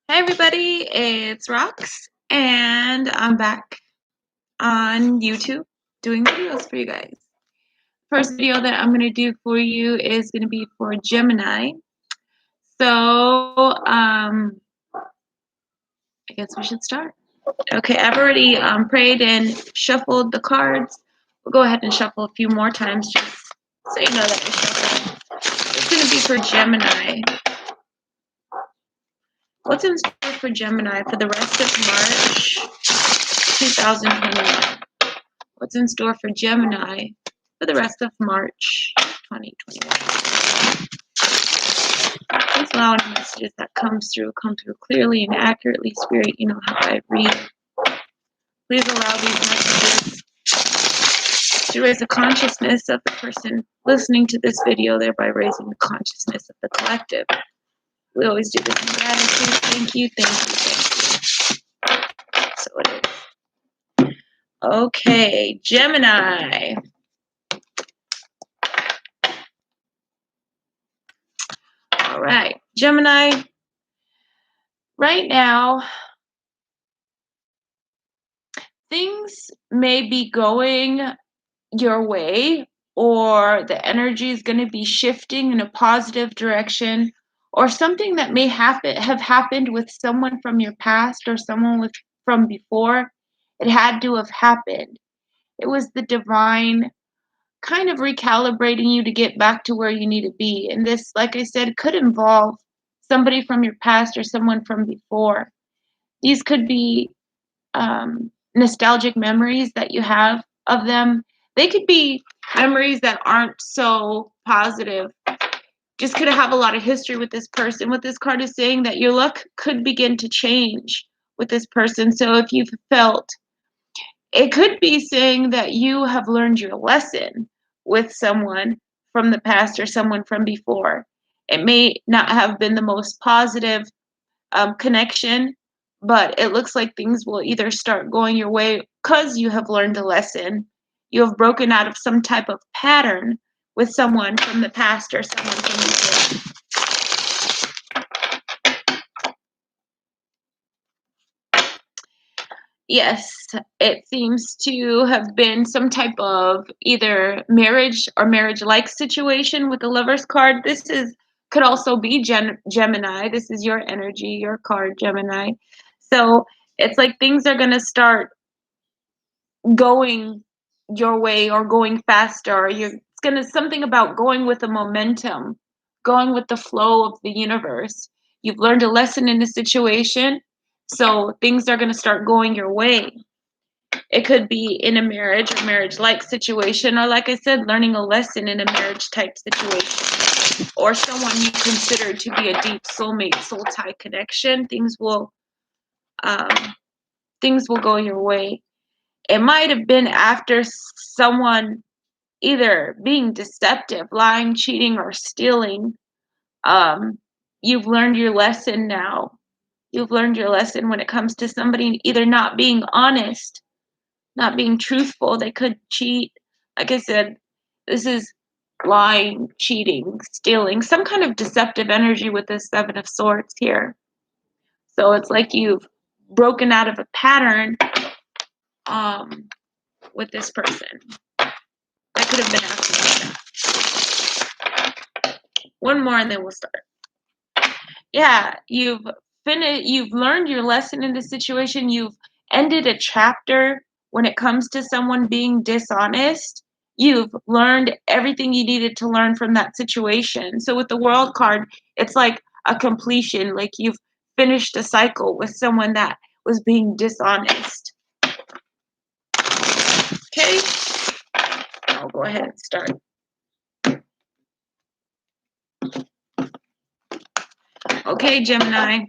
Hi everybody, it's Rox, and I'm back on YouTube doing videos for you guys. First video that I'm going to do for you is going to be for Gemini. So, I guess we should start. Okay, I've already prayed and shuffled the cards. We'll go ahead and shuffle a few more times just so you know that I shuffled. It's going to be for Gemini. What's in store for Gemini for the rest of March 2021? What's in store for Gemini for the rest of March 2021? Please allow any messages that come through clearly and accurately. Spirit, you know how I read. Please allow these messages to raise the consciousness of the person listening to this video, thereby raising the consciousness of the collective. We always do this in gratitude. Thank you, thank you, thank you. So it is. Okay, Gemini. All right, Gemini. Right now, things may be going your way, or the energy is going to be shifting in a positive direction, or something that may have happened with someone from your past or someone from before. It had to have happened. It was the divine kind of recalibrating you to get back to where you need to be. And this, like I said, could involve somebody from your past or someone from before. These could be nostalgic memories that you have of them. They could be memories that aren't so positive. Just could have a lot of history with this person. What this card is saying, that your luck could begin to change with this person. So if you've felt, it could be saying that you have learned your lesson with someone from the past or someone from before. It may not have been the most positive connection, but it looks like things will either start going your way because you have learned a lesson. You have broken out of some type of pattern with someone from the past or someone from before. Yes, it seems to have been some type of either marriage or marriage-like situation with the Lover's card. Could also be Gemini. This is your energy, your card, Gemini. So it's like things are going to start going your way or going faster. It's gonna something about going with the momentum, going with the flow of the universe. You've learned a lesson in a situation, so things are gonna start going your way. It could be in a marriage or marriage-like situation, or like I said, learning a lesson in a marriage-type situation, or someone you consider to be a deep soulmate, soul tie connection. Things will go your way. It might have been after someone either being deceptive, lying, cheating, or stealing. You've learned your lesson now. You've learned your lesson when it comes to somebody either not being honest, not being truthful. They could cheat. Like I said, this is lying, cheating, stealing, some kind of deceptive energy with this Seven of Swords here. So it's like you've broken out of a pattern with this person. That could have been after that. One more and then we'll start. Yeah, you've learned your lesson in this situation. You've ended a chapter when it comes to someone being dishonest. You've learned everything you needed to learn from that situation. So with the World card, it's like a completion, like you've finished a cycle with someone that was being dishonest. Okay, I'll go ahead and start. Okay, Gemini.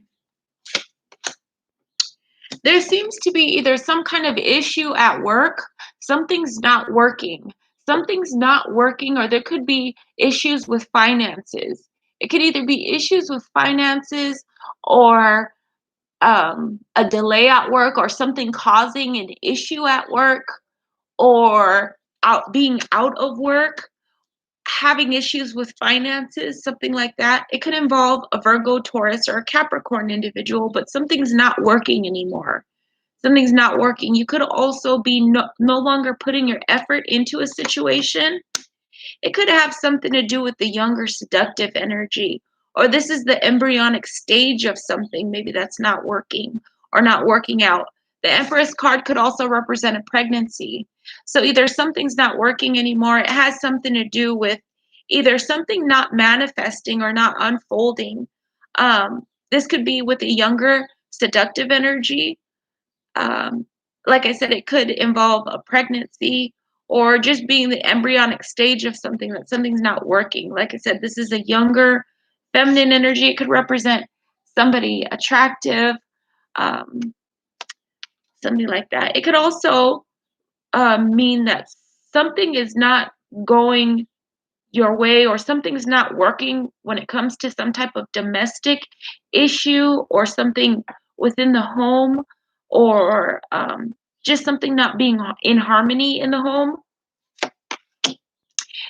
There seems to be either some kind of issue at work, something's not working. Something's not working, or there could be issues with finances. It could either be issues with finances or a delay at work, or something causing an issue at work, or being out of work. having issues with finances, something like that. It could involve a Virgo, Taurus, or a Capricorn individual, but something's not working anymore. Something's not working. You could also be no longer putting your effort into a situation. It could have something to do with the younger seductive energy, or this is the embryonic stage of something, maybe that's not working or not working out. The Empress card could also represent a pregnancy. So either something's not working anymore, it has something to do with either something not manifesting or not unfolding. This could be with a younger seductive energy. um, like I said, it could involve a pregnancy or just being the embryonic stage of something, that something's not working. Like I said, this is a younger feminine energy. It could represent somebody attractive, um, something like that. It could also mean that something is not going your way, or something's not working when it comes to some type of domestic issue or something within the home, or just something not being in harmony in the home.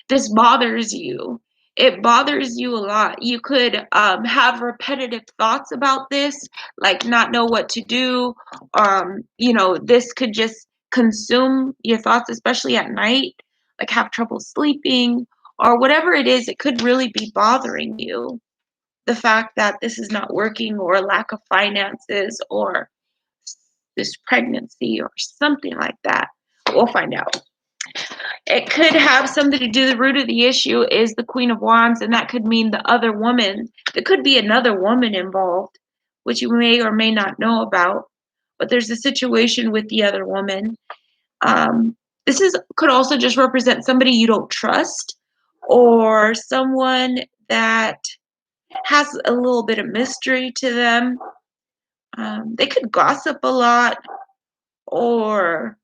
This bothers you. It bothers you a lot. You could have repetitive thoughts about this, like not know what to do. This could just consume your thoughts, especially at night, like have trouble sleeping or whatever it is. It could really be bothering you. The fact that this is not working, or lack of finances, or this pregnancy, or something like that. We'll find out. It could have something to do, the root of the issue is the Queen of Wands, and that could mean the other woman. There could be another woman involved, which you may or may not know about, but there's a situation with the other woman. This could also just represent somebody you don't trust, or someone that has a little bit of mystery to them. They could gossip a lot, or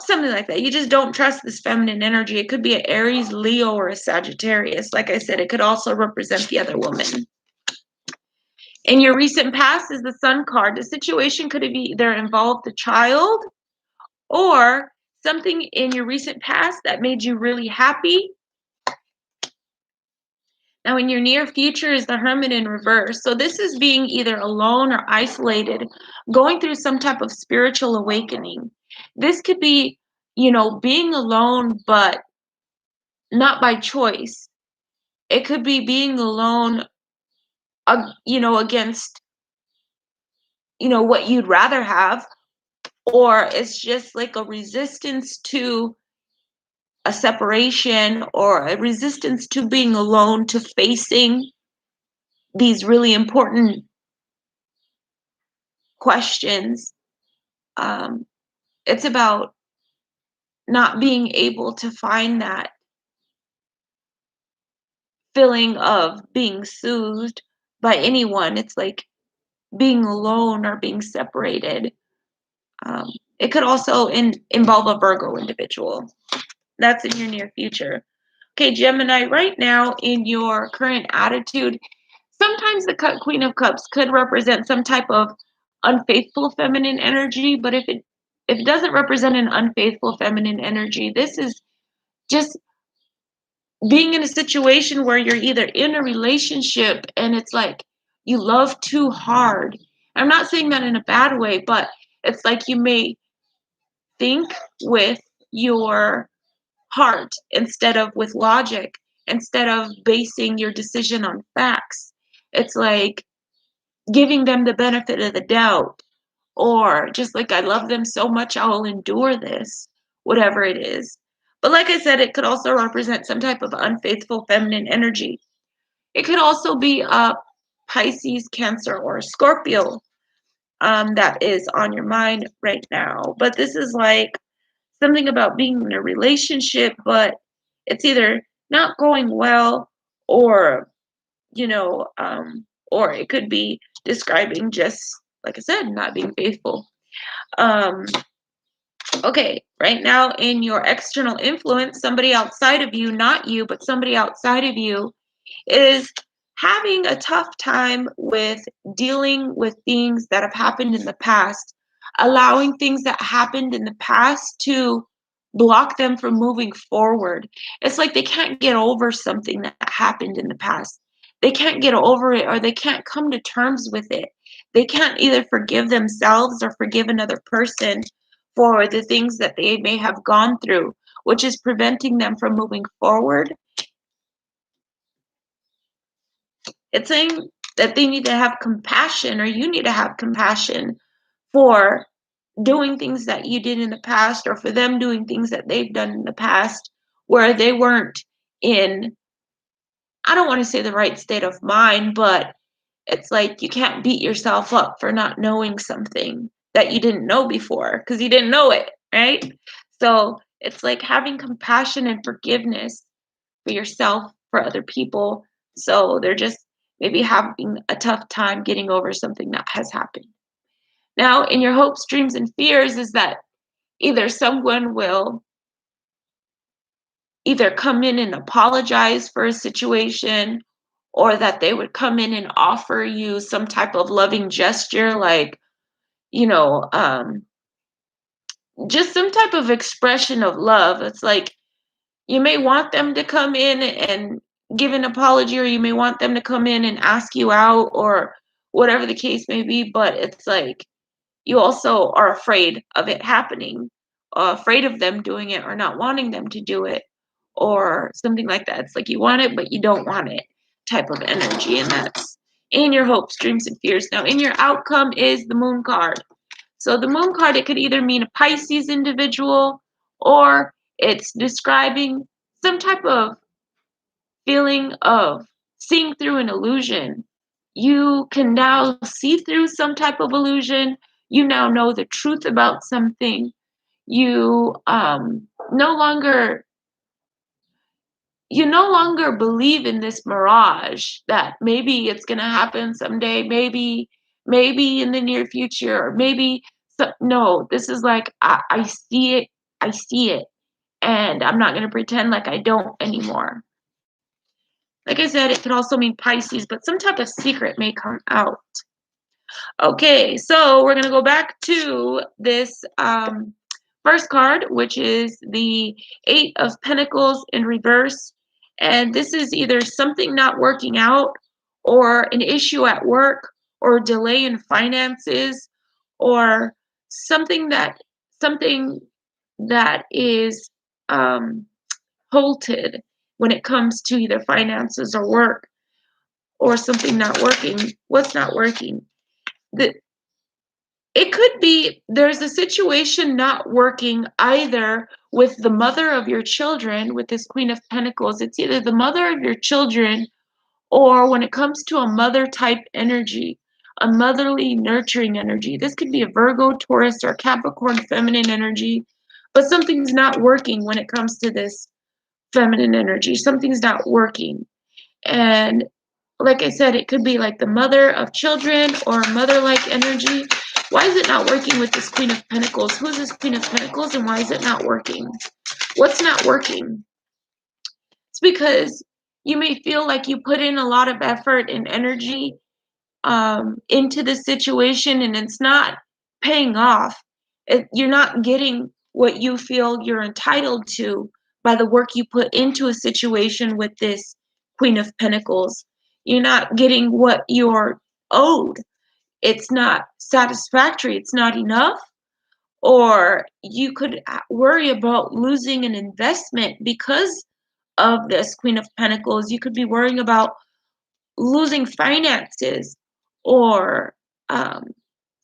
something like that. You just don't trust this feminine energy. It could be an Aries, Leo, or a Sagittarius. Like I said, it could also represent the other woman. In your recent past is the Sun card. The situation could have either involved a child or something in your recent past that made you really happy. Now, in your near future is the Hermit in reverse. So this is being either alone or isolated, going through some type of spiritual awakening. This could be, being alone, but not by choice. It could be being alone, against, what you'd rather have, or it's just like a resistance to a separation, or a resistance to being alone, to facing these really important questions. It's about not being able to find that feeling of being soothed by anyone. It's like being alone or being separated. It could also involve a Virgo individual. That's in your near future. Okay, Gemini, right now in your current attitude, sometimes the Queen of Cups could represent some type of unfaithful feminine energy, but if it doesn't represent an unfaithful feminine energy, this is just being in a situation where you're either in a relationship and it's like you love too hard. I'm not saying that in a bad way, but it's like you may think with your heart instead of with logic, instead of basing your decision on facts. It's like giving them the benefit of the doubt, or just like, I love them so much, I'll endure this, whatever it is. But like I said, it could also represent some type of unfaithful feminine energy. It could also be a Pisces, Cancer, or a Scorpio that is on your mind right now. But this is like something about being in a relationship, but it's either not going well, or you know, or it could be describing just, like I said, not being faithful. Um, okay, right now in your external influence, somebody outside of you, not you, but somebody outside of you, is having a tough time with dealing with things that have happened in the past, allowing things that happened in the past to block them from moving forward. It's like they can't get over something that happened in the past. They can't get over it or they can't come to terms with it. They can't either forgive themselves or forgive another person for the things that they may have gone through, which is preventing them from moving forward. It's saying that they need to have compassion, or you need to have compassion for doing things that you did in the past, or for them doing things that they've done in the past where they weren't in, I don't want to say the right state of mind, but it's like you can't beat yourself up for not knowing something that you didn't know before because you didn't know it, right? So it's like having compassion and forgiveness for yourself, for other people. So they're just maybe having a tough time getting over something that has happened. Now, in your hopes, dreams, and fears, is that either someone will either come in and apologize for a situation, or that they would come in and offer you some type of loving gesture, like, you know, just some type of expression of love. It's like you may want them to come in and give an apology, or you may want them to come in and ask you out, or whatever the case may be, but it's like you also are afraid of it happening, afraid of them doing it or not wanting them to do it, or something like that. It's like you want it, but you don't want it type of energy. And that's in your hopes, dreams, and fears. Now, in your outcome is the moon card. So, the moon card, it could either mean a Pisces individual, or it's describing some type of feeling of seeing through an illusion. You can now see through some type of illusion. You now know the truth about something. You no longer you no longer believe in this mirage that maybe it's going to happen someday, maybe in the near future, or maybe no, this is like I see it, I see it, and I'm not going to pretend like I don't anymore. Like I said, it could also mean Pisces, but some type of secret may come out. Okay, so we're going to go back to this first card, which is the Eight of Pentacles in reverse. And this is either something not working out, or an issue at work, or delay in finances, or something that something that is um, halted when it comes to either finances or work, or something not working. What's not working? The, it could be there's a situation not working either with the mother of your children, with this Queen of Pentacles. It's either the mother of your children, or when it comes to a mother type energy, a motherly nurturing energy. This could be a Virgo, Taurus, or Capricorn feminine energy, but something's not working when it comes to this feminine energy. Something's not working. And like I said, it could be like the mother of children or mother-like energy. Why is it not working with this Queen of Pentacles? Who is this Queen of Pentacles, and why is it not working? What's not working? It's because you may feel like you put in a lot of effort and energy into the situation, and it's not paying off. You're not getting what you feel you're entitled to by the work you put into a situation with this Queen of Pentacles. You're not getting what you're owed. It's not satisfactory. It's not enough. Or you could worry about losing an investment because of this Queen of Pentacles. You could be worrying about losing finances, or um,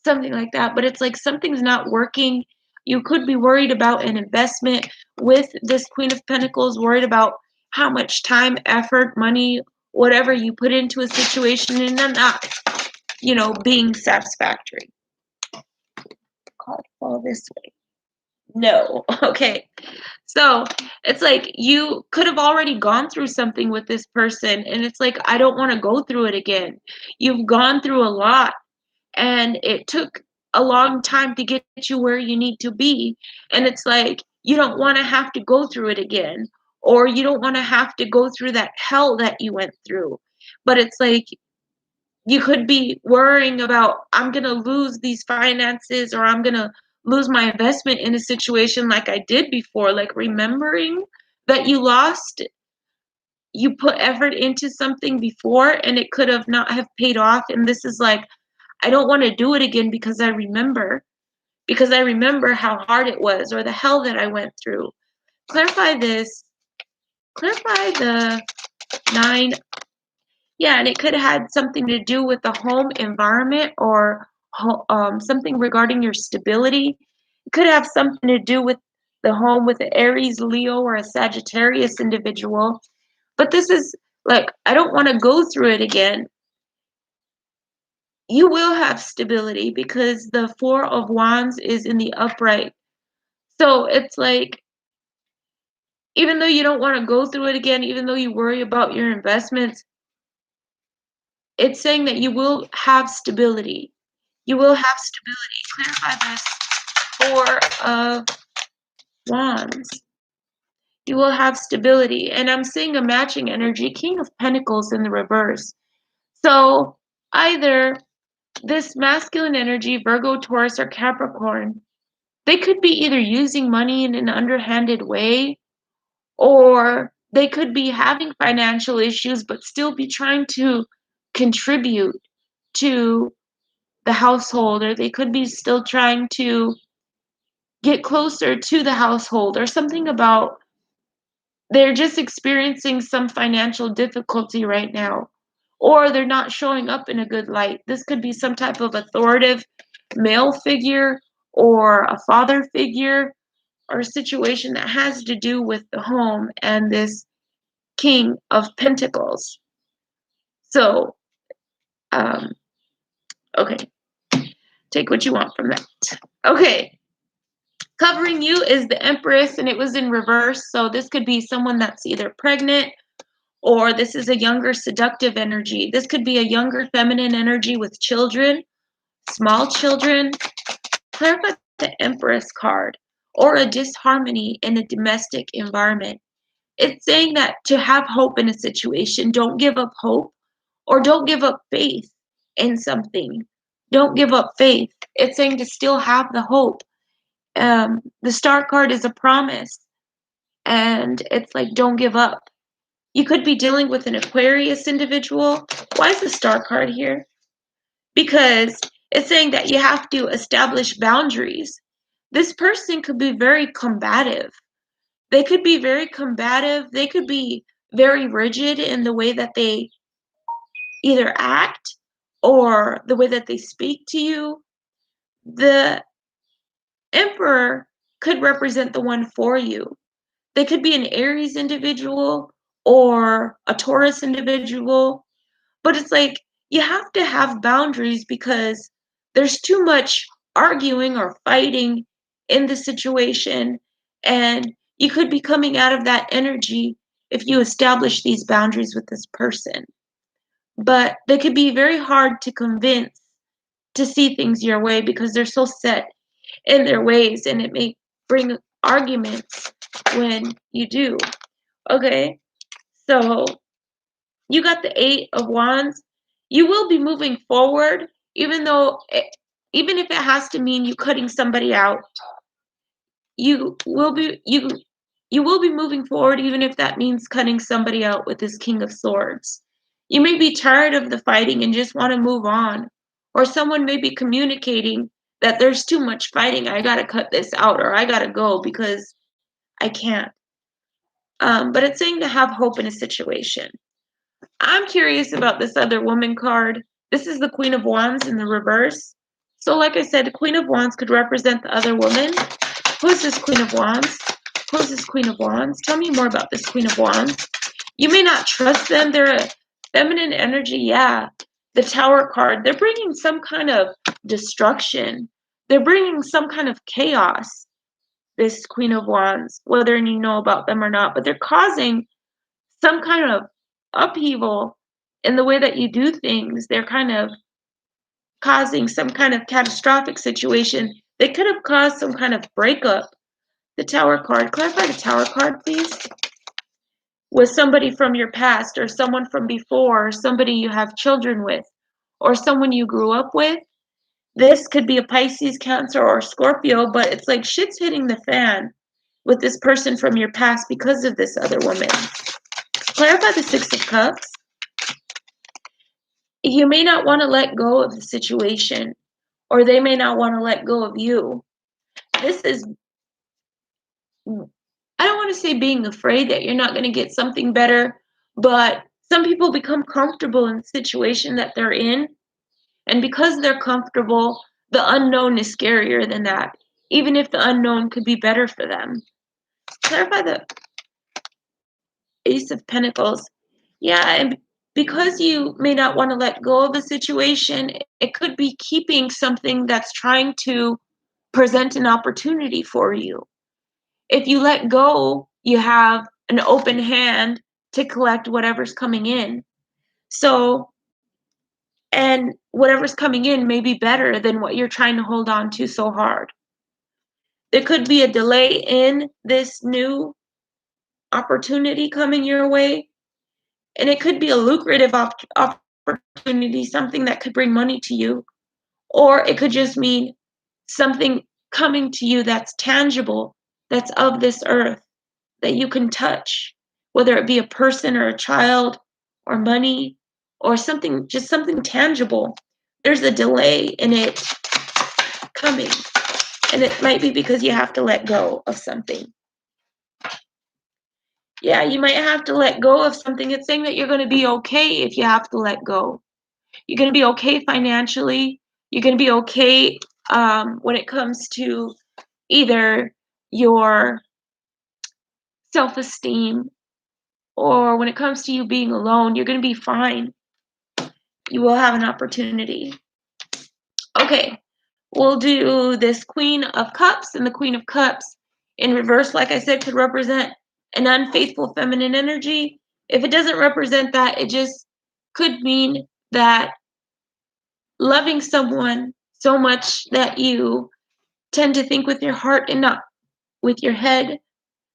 something like that. But it's like something's not working. You could be worried about an investment with this Queen of Pentacles, worried about how much time, effort, money, whatever you put into a situation, and then not, being satisfactory. Call it fall this way. No. Okay. So it's like you could have already gone through something with this person, and it's like, I don't want to go through it again. You've gone through a lot, and it took a long time to get you where you need to be. And it's like, you don't want to have to go through it again, or you don't want to have to go through that hell that you went through. But it's like, you could be worrying about, I'm going to lose these finances, or I'm going to lose my investment in a situation like I did before, like remembering that you put effort into something before and it could have not have paid off, and this is like I don't want to do it again because I remember how hard it was or the hell that I went through. Clarify this. Clarify the 9. Yeah, and it could have had something to do with the home environment or something regarding your stability. It could have something to do with the home with an Aries, Leo, or a Sagittarius individual. But this is like, I don't want to go through it again. You will have stability because the Four of Wands is in the upright. So it's like, even though you don't want to go through it again, even though you worry about your investments, it's saying that you will have stability. You will have stability. Clarify this. Four of Wands. You will have stability. And I'm seeing a matching energy. King of Pentacles in the reverse. So either this masculine energy, Virgo, Taurus, or Capricorn, they could be either using money in an underhanded way, or they could be having financial issues but still be trying to contribute to the household, or they could be still trying to get closer to the household, or something about they're just experiencing some financial difficulty right now, or they're not showing up in a good light. This could be some type of authoritative male figure or a father figure or a situation that has to do with the home and this King of Pentacles. So, okay, take what you want from that. Okay, covering you is the Empress, and it was in reverse. So this could be someone that's either pregnant, or this is a younger seductive energy. This could be a younger feminine energy with children, small children. Clarify the Empress card, or a disharmony in a domestic environment. It's saying that to have hope in a situation, don't give up hope, or don't give up faith in something. Don't give up faith. It's saying to still have the hope. The Star card is a promise, and it's like, don't give up. You could be dealing with an Aquarius individual. Why is the Star card here? Because it's saying that you have to establish boundaries. This person could be very combative. They could be very combative. They could be very rigid in the way that they either act or the way that they speak to you. The Emperor could represent the one for you. They could be an Aries individual or a Taurus individual, but it's like you have to have boundaries because there's too much arguing or fighting in the situation, and you could be coming out of that energy if you establish these boundaries with this person. But they could be very hard to convince to see things your way because they're so set in their ways, and it may bring arguments when you do. Okay, so you got the 8 of Wands. You will be moving forward, even if it has to mean you cutting somebody out. You will be you you will be moving forward, even if that means cutting somebody out with this King of Swords. You may be tired of the fighting and just want to move on, or someone may be communicating that there's too much fighting. I gotta cut this out, or I gotta go because I can't. But it's saying to have hope in a situation. I'm curious about this other woman card. This is the Queen of Wands in the reverse. So like I said, the Queen of Wands could represent the other woman. Who's this Queen of Wands? Who's this Queen of Wands? Tell me more about this Queen of Wands. You may not trust them. They're a feminine energy. Yeah. The Tower card. They're bringing some kind of destruction. They're bringing some kind of chaos, this Queen of Wands, whether you know about them or not. But they're causing some kind of upheaval in the way that you do things. They're kind of causing some kind of catastrophic situation. They could have caused some kind of breakup. The Tower card. Clarify the Tower card, please. With somebody from your past, or someone from before, or somebody you have children with, or someone you grew up with. This could be a Pisces, Cancer, or Scorpio, but it's like shit's hitting the fan with this person from your past because of this other woman. Clarify the Six of Cups. You may not want to let go of the situation, or they may not want to let go of you. This is, I don't want to say being afraid that you're not going to get something better, but some people become comfortable in the situation that they're in. And because they're comfortable, the unknown is scarier than that, even if the unknown could be better for them. Clarify the Ace of Pentacles. Yeah, and because you may not want to let go of a situation, it could be keeping something that's trying to present an opportunity for you. If you let go, you have an open hand to collect whatever's coming in. So, and whatever's coming in may be better than what you're trying to hold on to so hard. There could be a delay in this new opportunity coming your way, and it could be a lucrative opportunity, something that could bring money to you, or it could just mean something coming to you that's tangible, that's of this earth, that you can touch, whether it be a person or a child or money or something, just something tangible. There's a delay in it coming, and it might be because you have to let go of something. Yeah, you might have to let go of something. It's saying that you're going to be okay if you have to let go. You're going to be okay financially. You're going to be okay when it comes to either your self-esteem or when it comes to you being alone. You're going to be fine. You will have an opportunity. Okay, we'll do this Queen of Cups, and the Queen of Cups in reverse, like I said, could represent an unfaithful feminine energy. If it doesn't represent that, it just could mean that loving someone so much that you tend to think with your heart and not with your head,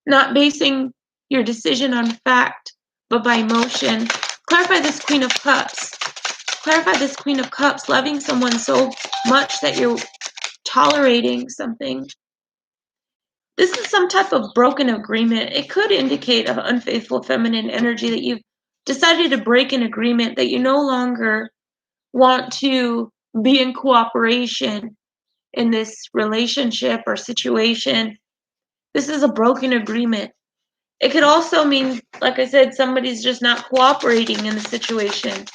not basing your decision on fact, but by emotion. Clarify this Queen of Cups. Clarify this Queen of Cups, loving someone so much that you're tolerating something. This is some type of broken agreement. It could indicate an unfaithful feminine energy, that you've decided to break an agreement, that you no longer want to be in cooperation in this relationship or situation. This is a broken agreement. It could also mean, like I said, somebody's just not cooperating in the situation.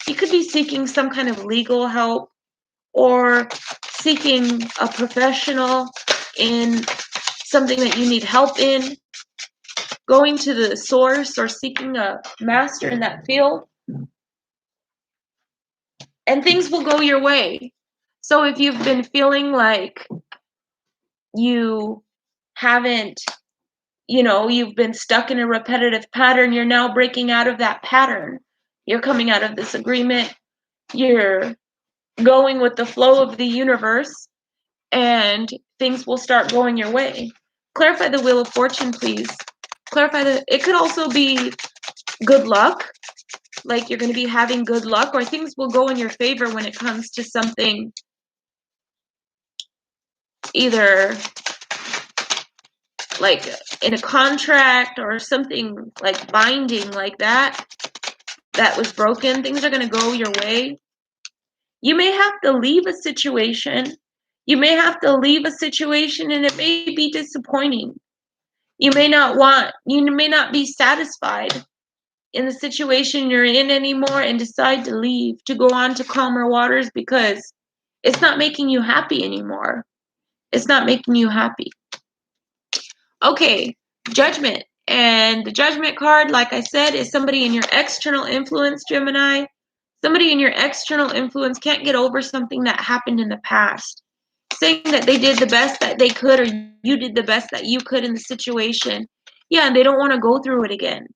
You could be seeking some kind of legal help or seeking a professional in something that you need help in, going to the source or seeking a master in that field, and things will go your way. So if you've been feeling like you haven't, you've been stuck in a repetitive pattern, you're now breaking out of that pattern. You're coming out of this agreement. You're going with the flow of the universe, and things will start going your way. Clarify the Wheel of Fortune, please. It could also be good luck, like you're going to be having good luck, or things will go in your favor when it comes to something either like in a contract or something like binding like that was broken. Things are going to go your way. You may have to leave a situation. You may have to leave a situation, and it may be disappointing. You may not be satisfied in the situation you're in anymore and decide to leave, to go on to calmer waters, because it's not making you happy anymore. It's not making you happy. Okay, Judgment. And the Judgment card, like I said, is somebody in your external influence, Gemini. Somebody in your external influence can't get over something that happened in the past, saying that they did the best that they could, or you did the best that you could in the situation. Yeah, and they don't want to go through it again.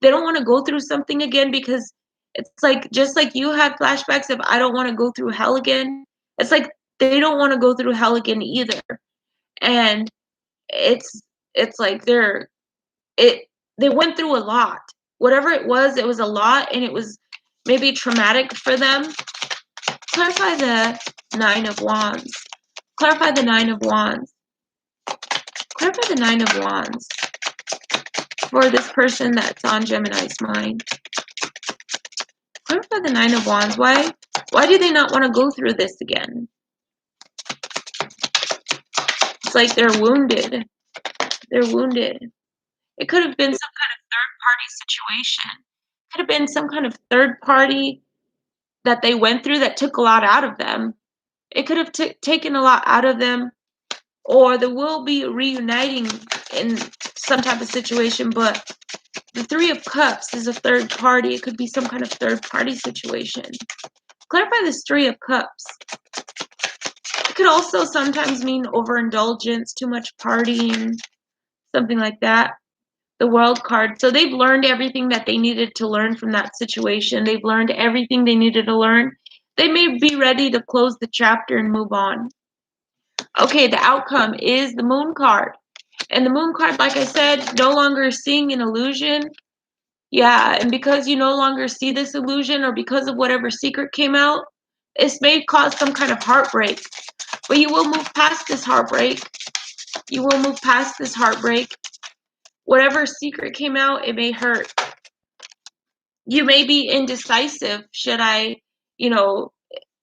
They don't want to go through something again, because it's like, just like you had flashbacks of, I don't want to go through hell again. It's like they don't want to go through hell again either. And it's like they went through a lot. Whatever it was a lot, and it was maybe traumatic for them. Clarify the Nine of Wands. Clarify the Nine of Wands. Clarify the Nine of Wands for this person that's on Gemini's mind. Clarify the Nine of Wands. Why do they not want to go through this again? It's like they're wounded. They're wounded. It could have been some kind of third-party situation. It could have been some kind of third party that they went through that took a lot out of them. It could have taken a lot out of them, or they will be reuniting in some type of situation, but the Three of Cups is a third party. It could be some kind of third party situation. Clarify this Three of Cups. It could also sometimes mean overindulgence, too much partying, something like that. The World card. So they've learned everything that they needed to learn from that situation. They've learned everything they needed to learn. They may be ready to close the chapter and move on. Okay, the outcome is the Moon card. And the Moon card, like I said, no longer seeing an illusion. Yeah, and because you no longer see this illusion, or because of whatever secret came out, this may cause some kind of heartbreak. But you will move past this heartbreak. You will move past this heartbreak. Whatever secret came out, it may hurt. You may be indecisive. Should I,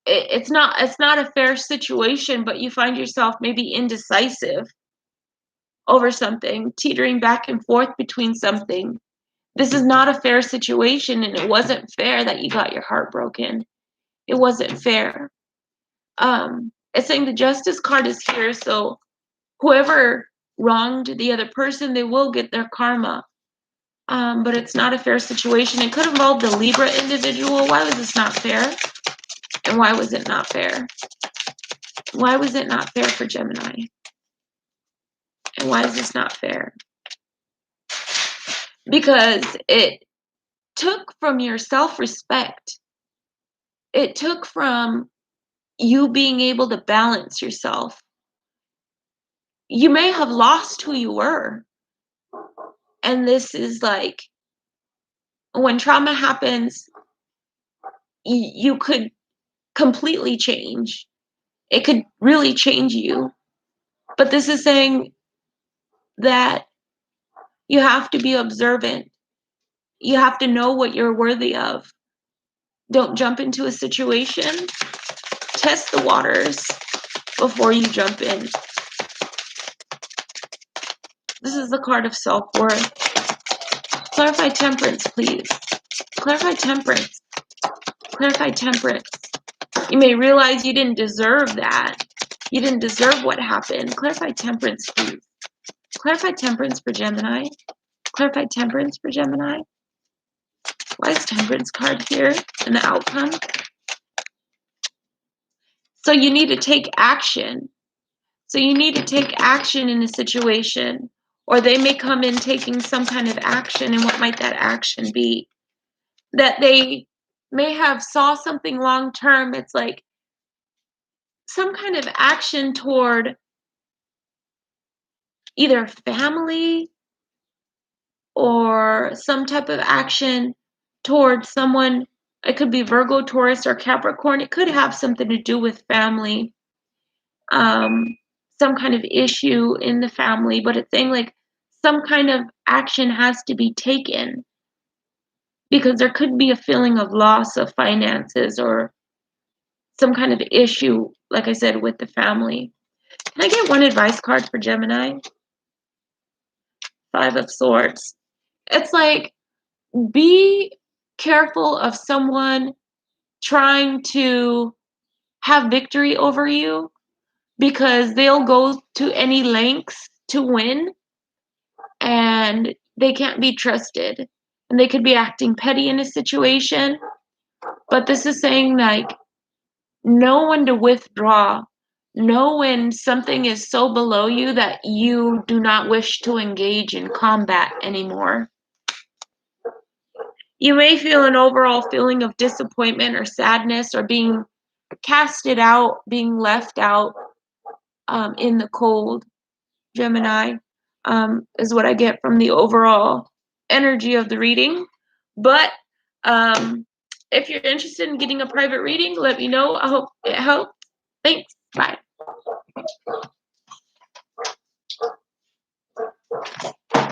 it's not a fair situation, but you find yourself maybe indecisive over something, teetering back and forth between something. This is not a fair situation, and it wasn't fair that you got your heart broken. It wasn't fair. It's saying the Justice card is here, so whoever wronged the other person, they will get their karma. But it's not a fair situation. It could involve the Libra individual. Why was this not fair? And why was it not fair? Why was it not fair for Gemini? And why is this not fair? Because it took from your self-respect. It took from you being able to balance yourself. You may have lost who you were. And this is like, when trauma happens, you could completely change. It could really change you. But this is saying that you have to be observant. You have to know what you're worthy of. Don't jump into a situation. Test the waters before you jump in. This is the card of self-worth. Clarify Temperance, please. Clarify Temperance. Clarify Temperance. You may realize you didn't deserve that. You didn't deserve what happened. Clarify Temperance, please. Clarify Temperance for Gemini. Clarify Temperance for Gemini. Why is Temperance card here in the outcome? So you need to take action. So you need to take action in a situation, or they may come in taking some kind of action. And what might that action be? That they may have saw something long term. It's like some kind of action toward either family, or some type of action towards someone. It could be Virgo, Taurus, or Capricorn. It could have something to do with family, some kind of issue in the family, but it's saying like some kind of action has to be taken, because there could be a feeling of loss of finances, or some kind of issue, like I said, with the family. Can I get one advice card for Gemini? Five of Swords. It's like, be careful of someone trying to have victory over you, because they'll go to any lengths to win, and they can't be trusted. And they could be acting petty in a situation. But this is saying, like, know when to withdraw. Know when something is so below you that you do not wish to engage in combat anymore. You may feel an overall feeling of disappointment or sadness, or being casted out, being left out in the cold, Gemini, is what I get from the overall energy of the reading. But If you're interested in getting a private reading, let me know. I hope it helped. Thanks. Bye.